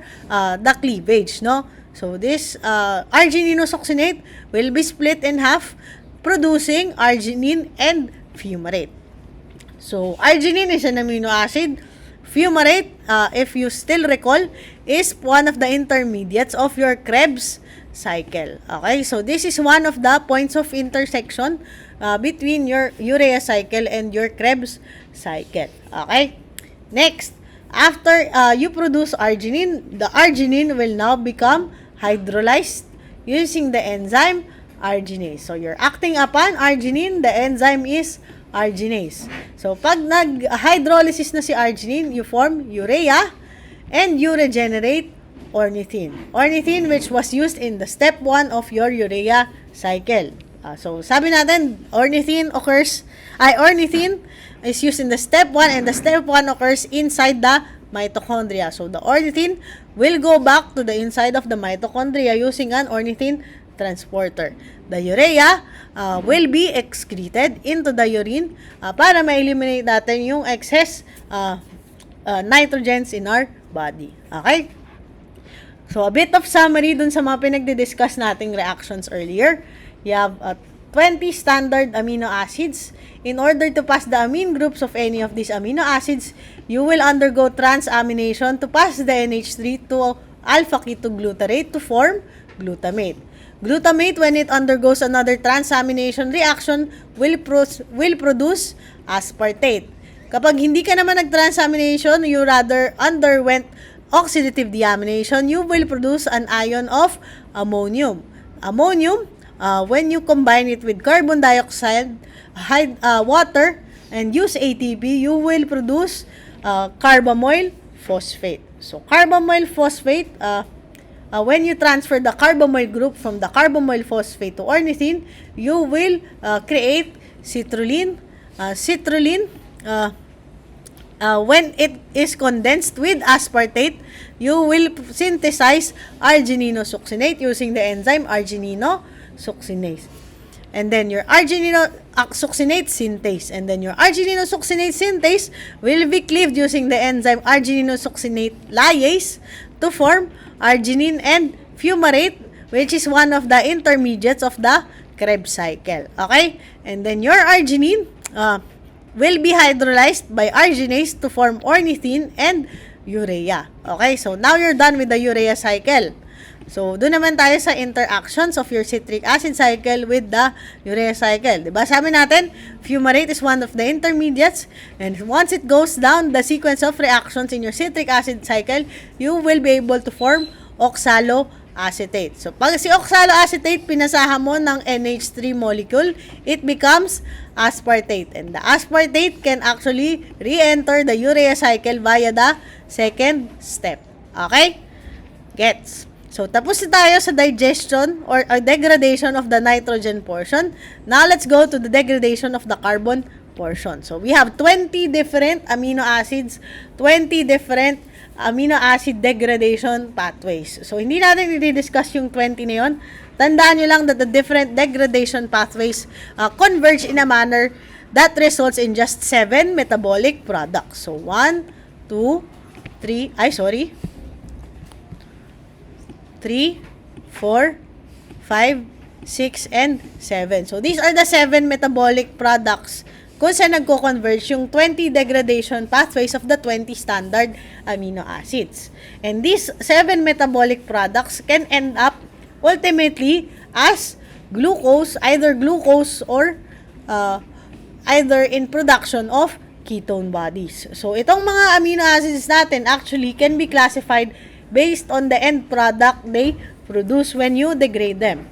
the cleavage, no? So this argininosuccinate will be split in half, producing arginine and fumarate. So arginine is an amino acid. Fumarate, if you still recall, is one of the intermediates of your Krebs cycle. Okay, so this is one of the points of intersection between your urea cycle and your Krebs cycle. Okay, next, after you produce arginine, the arginine will now become hydrolyzed using the enzyme arginase. So you're acting upon arginine, the enzyme is arginase. So pag nag-hydrolysis na si arginine, you form urea and you regenerate ornithine. Ornithine which was used in the step 1 of your urea cycle. So sabi natin, ornithine is used in the step 1 and the step 1 occurs inside the mitochondria. So the ornithine will go back to the inside of the mitochondria using an ornithine transporter. The urea will be excreted into the urine para ma-eliminate natin yung excess nitrogens in our body. Okay? So, a bit of summary dun sa mga pinagdi-discuss nating reactions earlier. You have 20 standard amino acids. In order to pass the amine groups of any of these amino acids, you will undergo transamination to pass the NH3 to alpha-ketoglutarate to form glutamate. Glutamate, when it undergoes another transamination reaction, will produce aspartate. Kapag hindi ka naman nag-transamination, you rather underwent oxidative deamination, you will produce an ion of ammonium. Ammonium, when you combine it with carbon dioxide, water, and use ATP, you will produce carbamoyl phosphate. So, carbamoyl phosphate, when you transfer the carbamoyl group from the carbamoyl phosphate to ornithine, you will create citrulline. When it is condensed with aspartate, you will synthesize argininosuccinate using the enzyme argininosuccinase. And then your argininosuccinate synthase. And then your argininosuccinate synthase will be cleaved using the enzyme argininosuccinate lyase to form arginine and fumarate, which is one of the intermediates of the Krebs cycle. Okay? And then your arginine will be hydrolyzed by arginase to form ornithine and urea. Okay? So, now you're done with the urea cycle. So, doon naman tayo sa interactions of your citric acid cycle with the urea cycle. Diba? Sabi natin, fumarate is one of the intermediates, and once it goes down the sequence of reactions in your citric acid cycle, you will be able to form oxaloacetate. So, pag si oxaloacetate, pinasahan mo ng NH3 molecule, it becomes aspartate. And the aspartate can actually re-enter the urea cycle via the second step. Okay? Gets? So, tapos na tayo sa digestion or degradation of the nitrogen portion. Now, let's go to the degradation of the carbon portion. So, we have 20 different amino acids, 20 different amino acid degradation pathways. So, hindi natin i-discuss yung 20 na yun. Tandaan nyo lang that the different degradation pathways converge in a manner that results in just 7 metabolic products. So, 1, 2, 3, 3, 4, 5, 6, and 7. So, these are the 7 metabolic products kung saan nagko-converge yung 20 degradation pathways of the 20 standard amino acids. And these 7 metabolic products can end up ultimately as glucose, either glucose or either in production of ketone bodies. So, itong mga amino acids natin actually can be classified based on the end product they produce when you degrade them.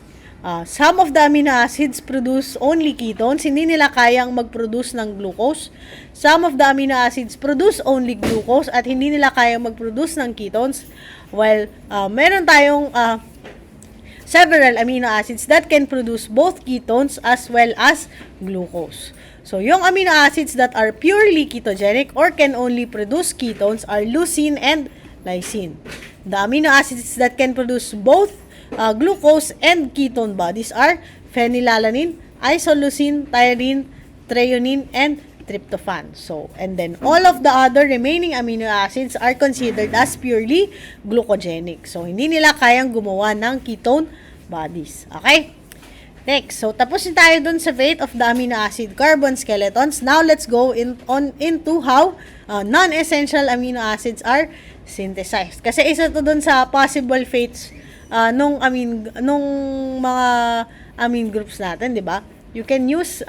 Some of the amino acids produce only ketones, hindi nila kayang mag-produce ng glucose. Some of the amino acids produce only glucose at hindi nila kayang mag-produce ng ketones. While meron tayong several amino acids that can produce both ketones as well as glucose. So, yung amino acids that are purely ketogenic or can only produce ketones are leucine and lysine. The amino acids that can produce both glucose and ketone bodies are phenylalanine, isoleucine, threonine, and tryptophan. So, and then all of the other remaining amino acids are considered as purely glucogenic. So, hindi nila kayang gumawa ng ketone bodies. Okay? Next, so tapos na tayo dun sa fate of the amino acid carbon skeletons. Now, let's go into how non-essential amino acids are synthesized. Kasi isa to dun sa possible fates nung mga amine groups natin, di ba? You can use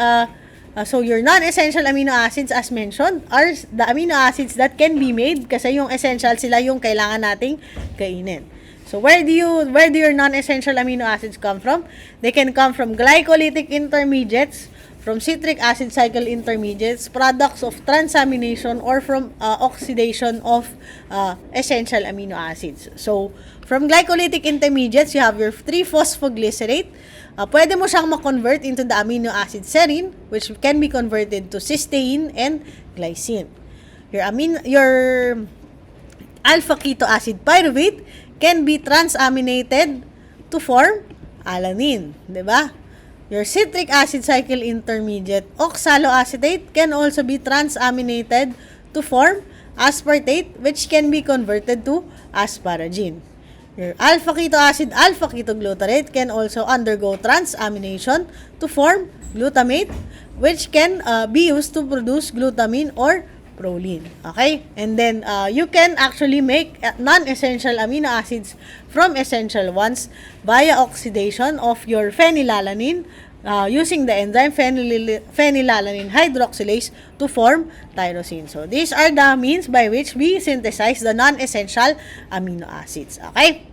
so your non-essential amino acids as mentioned are the amino acids that can be made kasi yung essential sila yung kailangan nating kainin. So where do your non-essential amino acids come from? They can come from glycolytic intermediates, from citric acid cycle intermediates, products of transamination, or from oxidation of essential amino acids. So from glycolytic intermediates, you have your 3-phosphoglycerate. Pwede mo siyang ma-convert into the amino acid serine, which can be converted to cysteine and glycine. Your alpha keto acid pyruvate can be transaminated to form alanine, 'di ba? Your citric acid cycle intermediate oxaloacetate can also be transaminated to form aspartate, which can be converted to asparagine. Your alpha keto acid alpha ketoglutarate can also undergo transamination to form glutamate, which can be used to produce glutamine or proline. Okay? And then, you can actually make non-essential amino acids from essential ones via oxidation of your phenylalanine using the enzyme phenylalanine hydroxylase to form tyrosine. So, these are the means by which we synthesize the non-essential amino acids. Okay?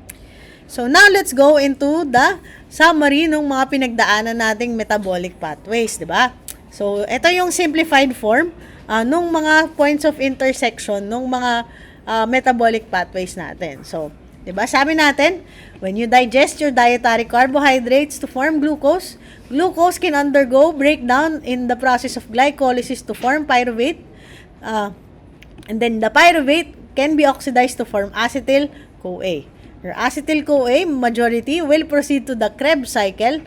So, now let's go into the summary ng mga pinagdaanan nating metabolic pathways, di ba? So, ito yung simplified form nung mga points of intersection nung mga metabolic pathways natin. So, 'di ba? Sabi natin, when you digest your dietary carbohydrates to form glucose, glucose can undergo breakdown in the process of glycolysis to form pyruvate. And then the pyruvate can be oxidized to form acetyl-CoA. Your acetyl-CoA majority will proceed to the Krebs cycle,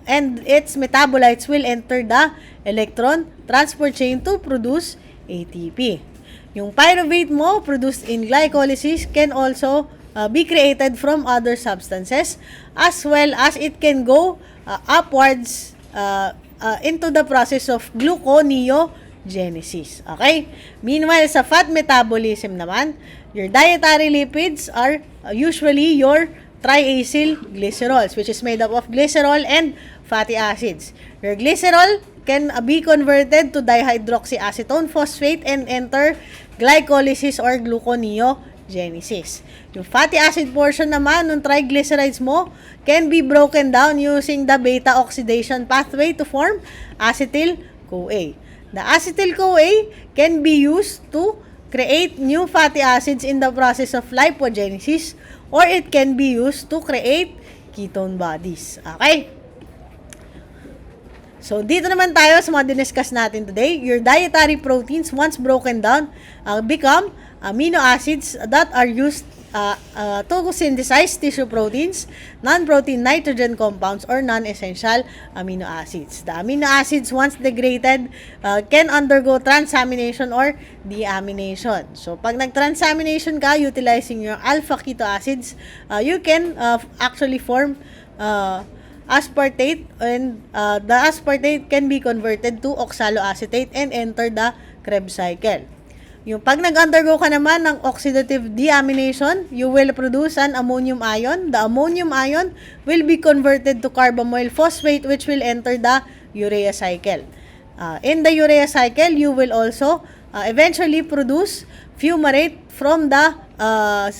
and its metabolites will enter the electron transport chain to produce ATP. Yung pyruvate mo produced in glycolysis can also be created from other substances, as well as it can go upwards into the process of gluconeogenesis. Okay? Meanwhile, sa fat metabolism naman, your dietary lipids are usually your triacyl glycerols, which is made up of glycerol and fatty acids. Your glycerol can be converted to dihydroxyacetone phosphate and enter glycolysis or gluconeogenesis. Yung fatty acid portion naman ng triglycerides mo can be broken down using the beta oxidation pathway to form acetyl-CoA. The acetyl-CoA can be used to create new fatty acids in the process of lipogenesis, or it can be used to create ketone bodies. Okay? So, dito naman tayo sa mga diniscuss natin today. Your dietary proteins, once broken down, become amino acids that are used to synthesize tissue proteins, non-protein nitrogen compounds, or non-essential amino acids. The amino acids, once degraded, can undergo transamination or deamination. So, pag nag-transamination ka, utilizing your alpha keto acids, you can actually form aspartate, and the aspartate can be converted to oxaloacetate and enter the Krebs cycle. Yung pag nag-undergo ka naman ng oxidative deamination, you will produce an ammonium ion. The ammonium ion will be converted to carbamoyl phosphate, which will enter the urea cycle. In the urea cycle, you will also eventually produce fumarate from the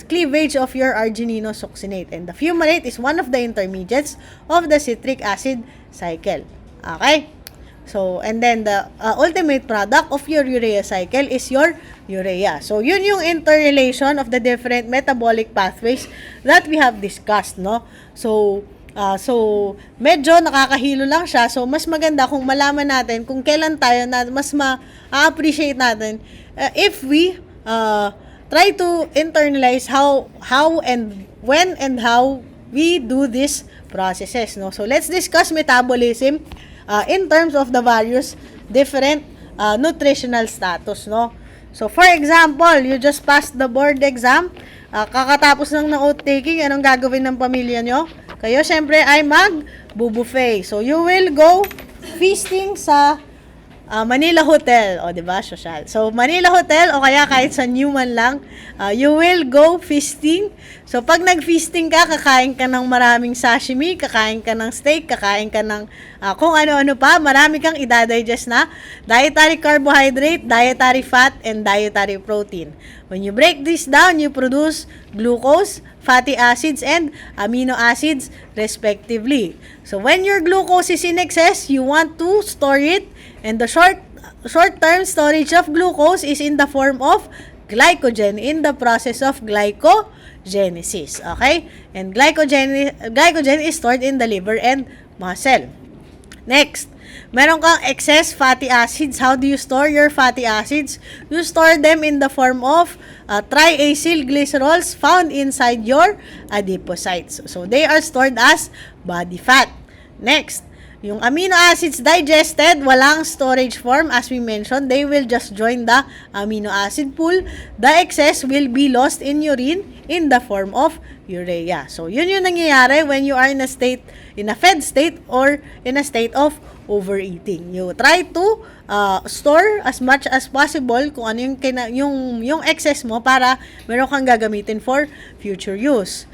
cleavage of your argininosuccinate. And the fumarate is one of the intermediates of the citric acid cycle. Okay? So, and then the ultimate product of your urea cycle is your urea. So, yun yung interrelation of the different metabolic pathways that we have discussed, no? So, medyo nakakahilo lang siya. So, mas maganda kung malaman natin kung kailan tayo na mas ma-appreciate natin if we try to internalize how and when and how we do these processes, no? So, let's discuss metabolism in terms of the various different nutritional status, no? So, for example, you just passed the board exam, kakatapos ng note-taking, anong gagawin ng pamilya nyo? Kayo, syempre, ay mag-buffet. So, you will go feasting sa Manila Hotel, o, diba, social. So, Manila Hotel, o kaya kahit sa Newman lang, you will go feasting. So, pag nag-feasting ka, kakain ka ng maraming sashimi, kakain ka ng steak, kakain ka ng kung ano-ano pa, marami kang idadigest na dietary carbohydrate, dietary fat, and dietary protein. When you break this down, you produce glucose, fatty acids, and amino acids, respectively. So, when your glucose is in excess, you want to store it. And the short-term storage of glucose is in the form of glycogen in the process of glycogenesis. Okay? And glycogen is stored in the liver and muscle. Next, meron kang excess fatty acids. How do you store your fatty acids? You store them in the form of triacyl glycerols found inside your adipocytes. So, they are stored as body fat. Next, yung amino acids digested, walang storage form as we mentioned. They will just join the amino acid pool. The excess will be lost in urine in the form of urea. So, yun yung nangyayari when you are in a fed state or in a state of overeating. You try to store as much as possible kung ano yung excess mo para meron kang gagamitin for future use.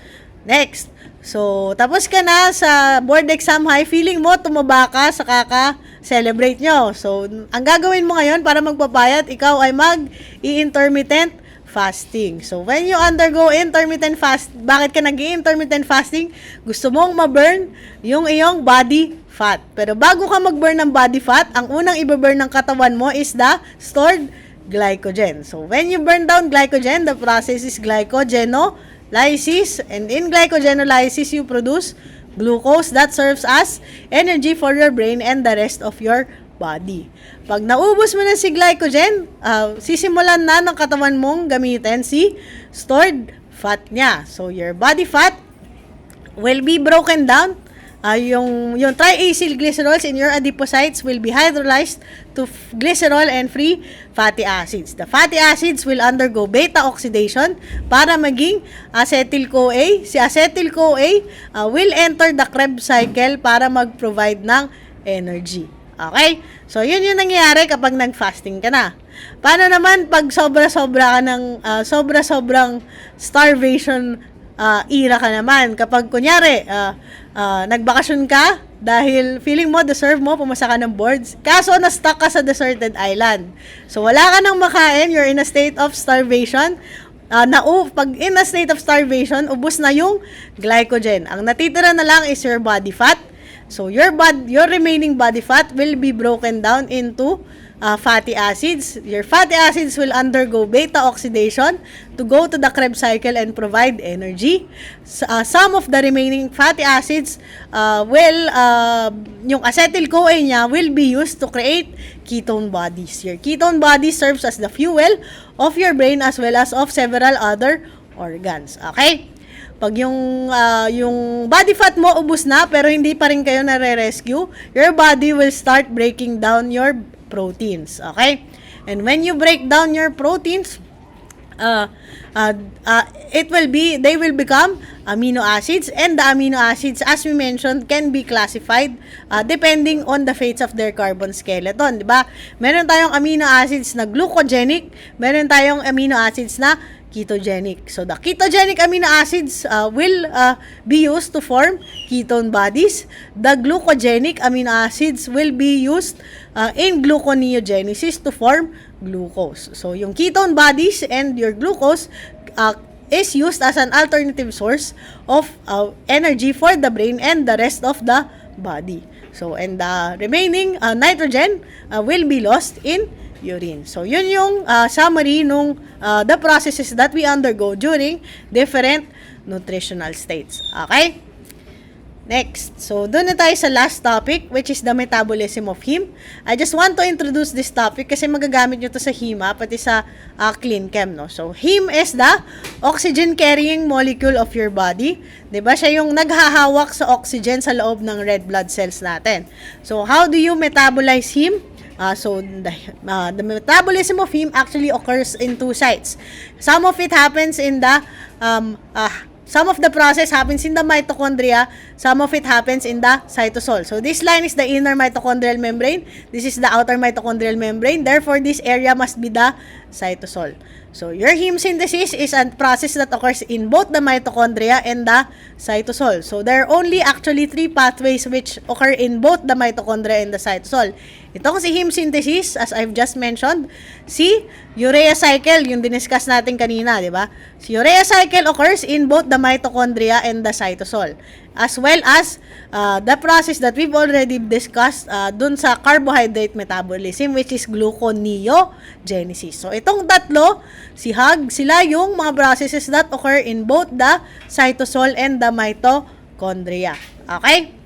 Next, so, tapos ka na sa board exam high, feeling mo tumaba ka sa kaka-celebrate nyo. So, ang gagawin mo ngayon para magpapayat, ikaw ay mag-i-intermittent fasting. So, when you undergo intermittent fast, bakit ka nag-i-intermittent fasting? Gusto mong ma-burn yung iyong body fat. Pero bago ka mag-burn ng body fat, ang unang i-burn ng katawan mo is the stored glycogen. So, when you burn down glycogen, the process is glycogenolysis, and in glycogenolysis, you produce glucose that serves as energy for your brain and the rest of your body. Pag naubos mo na si glycogen, sisimulan na ng katawan mong gamitin si stored fat niya. So, your body fat will be broken down. Yung triacyl glycerols in your adipocytes will be hydrolyzed to glycerol and free fatty acids. The fatty acids will undergo beta oxidation para maging acetyl-CoA. Si acetyl-CoA will enter the Krebs cycle para mag-provide ng energy. Okay? So, yun yung nangyayari kapag nag-fasting ka na. Paano naman pag sobra-sobra ka ng sobra-sobrang starvation era ka naman? Kapag kunyari, nagbakasyon ka dahil feeling mo, deserve mo, pumasa ka ng boards, kaso na-stuck ka sa deserted island. So, wala ka nang makain, you're in a state of starvation. Pag in a state of starvation, ubos na yung glycogen. Ang natitira na lang is your body fat. So, your remaining body fat will be broken down into fatty acids. Your fatty acids will undergo beta oxidation to go to the Krebs cycle and provide energy. Some of the remaining fatty acids yung acetyl-CoA niya will be used to create ketone bodies. Your ketone body serves as the fuel of your brain as well as of several other organs. Okay? Pag yung body fat mo ubos na pero hindi pa rin kayo nare-rescue, your body will start breaking down your proteins. Okay? And when you break down your proteins, they will become amino acids, and the amino acids, as we mentioned, can be classified depending on the fates of their carbon skeleton, di ba? Meron tayong amino acids na glucogenic, meron tayong amino acids na ketogenic. So, the ketogenic amino acids will be used to form ketone bodies. The glucogenic amino acids will be used in gluconeogenesis to form glucose. So, yung ketone bodies and your glucose is used as an alternative source of energy for the brain and the rest of the body. So, and the remaining nitrogen will be lost in urine. So, yun yung summary nung the processes that we undergo during different nutritional states. Okay? Next. So, doon na tayo sa last topic, which is the metabolism of heme. I just want to introduce this topic kasi magagamit nyo to sa HEMA, pati sa Clean Chem, no? So, heme is the oxygen-carrying molecule of your body. Diba? Siya yung naghahawak sa oxygen sa loob ng red blood cells natin. So, how do you metabolize heme? So the metabolism of heme actually occurs in two sites. Some of it happens in the some of the process happens in the mitochondria, some of it happens in the cytosol. So this line is the inner mitochondrial membrane, this is the outer mitochondrial membrane, therefore this area must be the cytosol. So your heme synthesis is a process that occurs in both the mitochondria and the cytosol. So there are only actually three pathways which occur in both the mitochondria and the cytosol. Itong si heme synthesis, as I've just mentioned, si urea cycle, yung diniscuss natin kanina, di ba? Si urea cycle occurs in both the mitochondria and the cytosol, as well as the process that we've already discussed dun sa carbohydrate metabolism, which is gluconeogenesis. So itong tatlo, si HAG, sila yung mga processes that occur in both the cytosol and the mitochondria. Okay?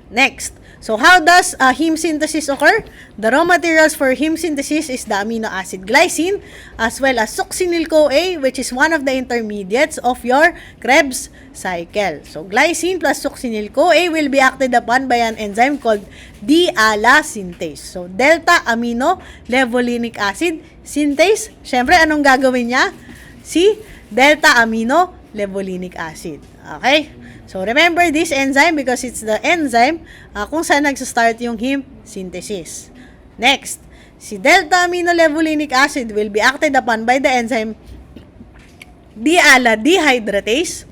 Next, so how does heme synthesis occur? The raw materials for heme synthesis is the amino acid glycine as well as succinyl-CoA, which is one of the intermediates of your Krebs cycle. So glycine plus succinyl-CoA will be acted upon by an enzyme called D-ALA synthase. So delta amino levulinic acid synthase. Syempre, anong gagawin niya? Si delta amino levulinic acid. Okay? So, remember this enzyme because it's the enzyme kung saan nagsa-start yung heme synthesis. Next, si delta-aminolevulinic acid will be acted upon by the enzyme D-ALA dehydratase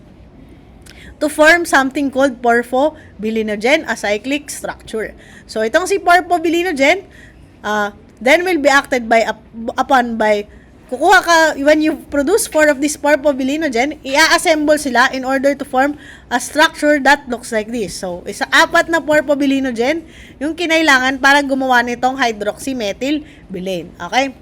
to form something called porphobilinogen, a cyclic structure. So, itong si porphobilinogen then will be acted upon by kukuha ka, when you produce 4 of this porphobilinogen, i-assemble sila in order to form a structure that looks like this. So, 4 na porphobilinogen yung kinailangan para gumawa nitong hydroxymethylbilane. Okay?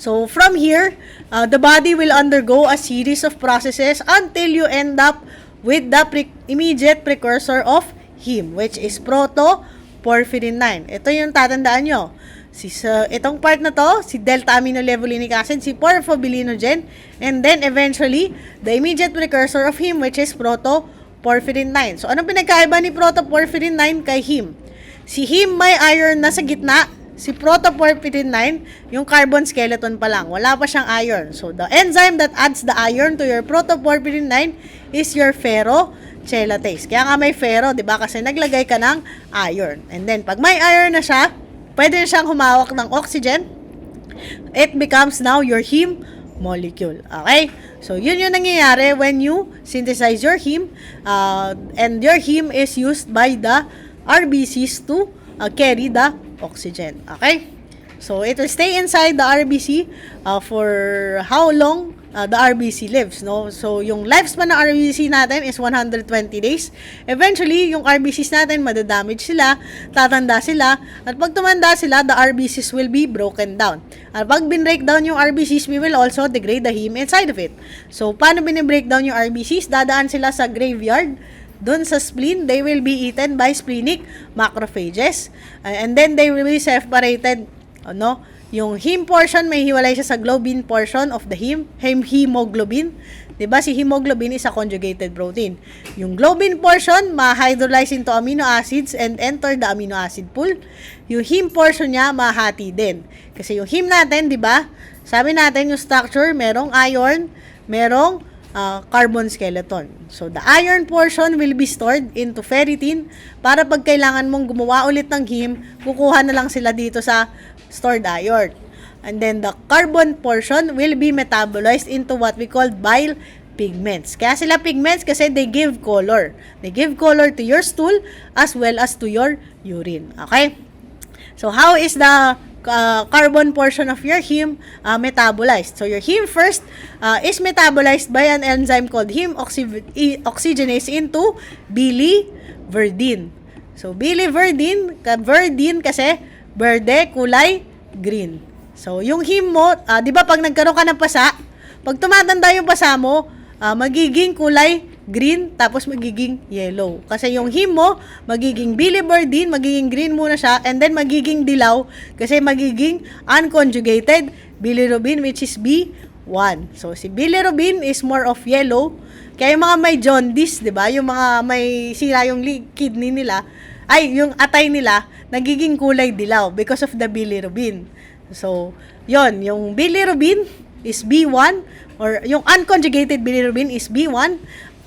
So, from here, the body will undergo a series of processes until you end up with the immediate precursor of heme, which is protoporphyrin 9. Ito yung tatandaan nyo. Itong part na to, si delta-aminolevulinic acid, si porphobilinogen, and then eventually, the immediate precursor of heme, which is protoporphyrin 9. So, anong pinagkaiba ni protoporphyrin 9 kay heme? Si heme may iron na sa gitna, si protoporphyrin 9, yung carbon skeleton pa lang, wala pa siyang iron. So, the enzyme that adds the iron to your protoporphyrin 9 is your ferrochelatase. Kaya nga may ferro, di ba? Kasi naglagay ka ng iron. And then, pag may iron na siya, pwede na siyang humawak ng oxygen. It becomes now your heme molecule. Okay? So, yun yung nangyayari when you synthesize your heme. And your heme is used by the RBCs to carry the oxygen. Okay? So, it will stay inside the RBC for how long the RBC lives, no? So, yung lifespan ng RBC natin is 120 days. Eventually, yung RBCs natin, madadamage sila, tatanda sila, at pag tumanda sila, the RBCs will be broken down. At pag bin-break down yung RBCs, we will also degrade the heme inside of it. So, paano bin-break down yung RBCs? Dadaan sila sa graveyard, dun sa spleen, they will be eaten by splenic macrophages, and then they will be separated, no? Yung heme portion, may hiwalay siya sa globin portion of the hemoglobin. Diba? Si hemoglobin is a conjugated protein. Yung globin portion, ma-hydrolyze into amino acids and enter the amino acid pool. Yung heme portion niya, mahati din. Kasi yung heme natin, diba? Sabi natin yung structure, merong iron, merong carbon skeleton. So, the iron portion will be stored into ferritin para pag kailangan mong gumawa ulit ng heme, kukuha na lang sila dito sa stored iron. And then, the carbon portion will be metabolized into what we call bile pigments. Kaya sila pigments kasi they give color. They give color to your stool as well as to your urine. Okay? So, how is the carbon portion of your heme metabolized? So, your heme first is metabolized by an enzyme called heme oxygenase into biliverdin. So, biliverdin, verdin kasi verde, kulay green. So, yung heme mo, di ba pag nagkaroon ka ng pasa, pag tumatanda yung pasa mo, magiging kulay green, tapos magiging yellow. Kasi yung heme mo, magiging biliverdin, magiging green muna siya, and then magiging dilaw, kasi magiging unconjugated bilirubin, which is B1. So, si bilirubin is more of yellow. Kaya yung mga may jaundice, di ba? Yung mga may sira yung kidney nila, yung atay nila, nagiging kulay dilaw because of the bilirubin. So, yon yung bilirubin is B1, or yung unconjugated bilirubin is B1,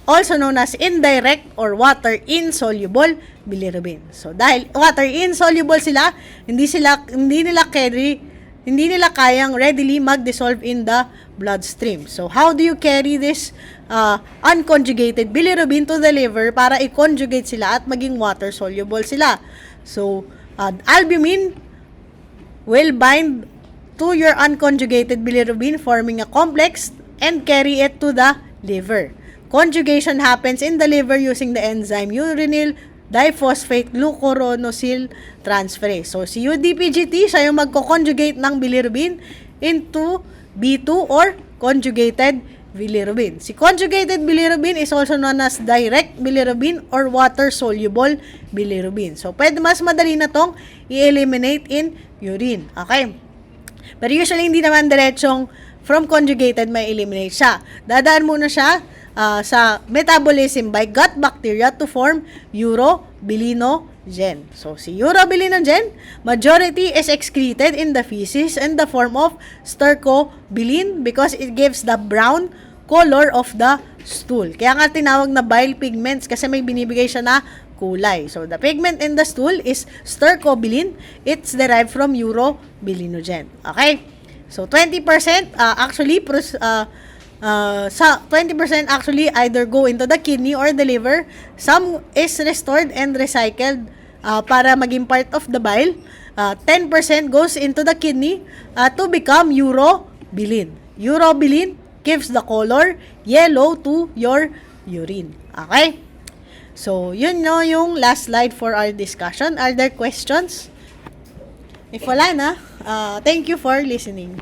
also known as indirect or water-insoluble bilirubin. So, dahil water-insoluble sila, hindi nila kayang readily mag-dissolve in the bloodstream. So, how do you carry this unconjugated bilirubin to the liver para i-conjugate sila at maging water-soluble sila? So, albumin will bind to your unconjugated bilirubin, forming a complex and carry it to the liver. Conjugation happens in the liver using the enzyme uranyl diphosphate glucuronosyl transferase. So, si UDPGT, siya yung magko-conjugate ng bilirubin into B2 or conjugated bilirubin. Si conjugated bilirubin is also known as direct bilirubin or water-soluble bilirubin. So, pwede mas madali na tong i-eliminate in urine. Okay? Pero usually, hindi naman diretsong from conjugated may eliminate siya. Dadaan muna siya sa metabolism by gut bacteria to form urobilinogen. So, si urobilinogen, majority is excreted in the feces in the form of stercobilin because it gives the brown color of the stool. Kaya nga tinawag na bile pigments kasi may binibigay siya na kulay. So, the pigment in the stool is stercobilin. It's derived from urobilinogen. Okay? So, 20% sa 20% actually either go into the kidney or the liver. Some is restored and recycled para maging part of the bile. 10% goes into the kidney to become urobilin. Urobilin gives the color yellow to your urine. Okay? So, yun no yung last slide for our discussion. Are there questions? If wala na, thank you for listening.